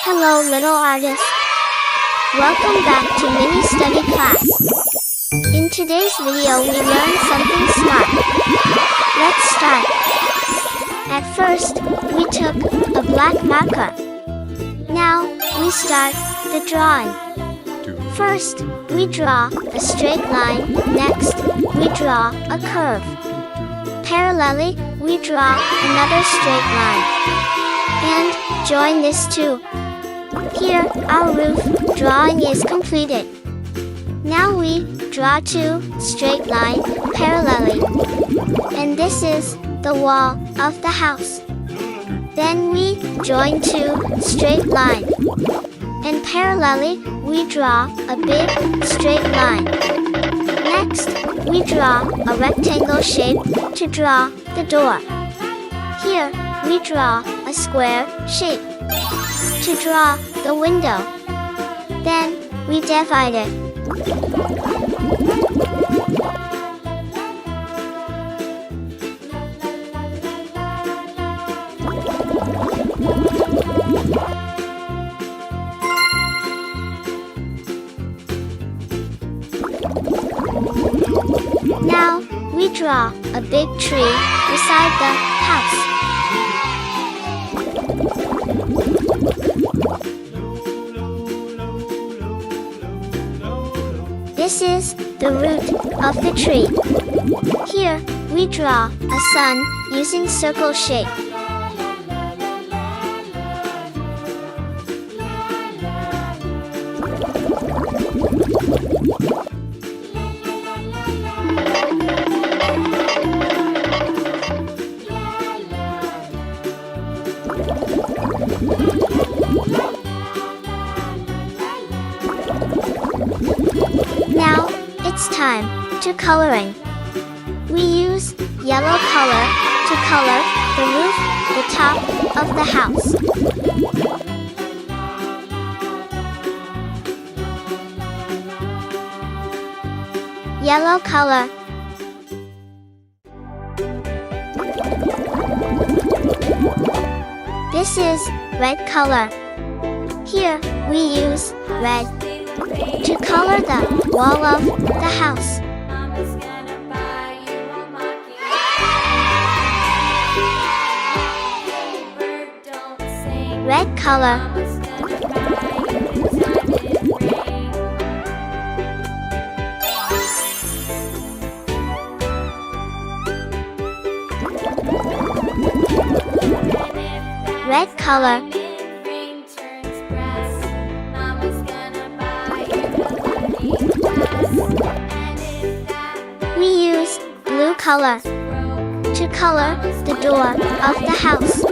Hello little artists. Welcome back to mini study class. In today's video we learn something smart. Let's start. At first, we took a black marker. Now, we start the drawing. First, we draw a straight line. Next, we draw a curve. Parallelly, we draw another straight line. And join this too. Here, our roof drawing is completed. Now we draw two straight lines parallelly. And this is the wall of the house. Then we join two straight lines. And parallelly, we draw a big straight line. Next, we draw a rectangle shape to draw the door. Here, we draw a square shape to draw the window. Then, we divide it. Now, we draw a big tree beside the house. This is the root of the tree. Here, we draw a sun using circle shape. Now, it's time to coloring. We use yellow color to color the roof, the top of the house. Yellow color. This is red color. Here, we use red to color the wall of the house. Red color. Red color. We use blue color to color the door of the house.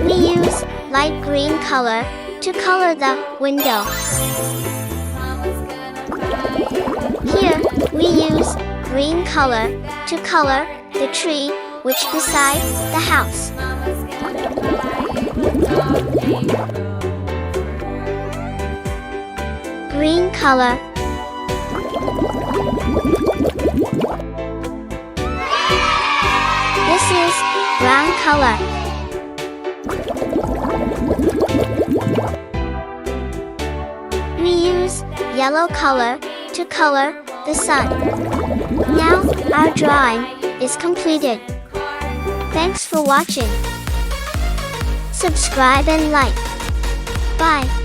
We use light green color to color the window. Here, we use green color to color the tree which beside the house. Green color. This is brown color. We use yellow color to color the sun. Now, our drawing is completed. Thanks for watching. Subscribe and like. Bye.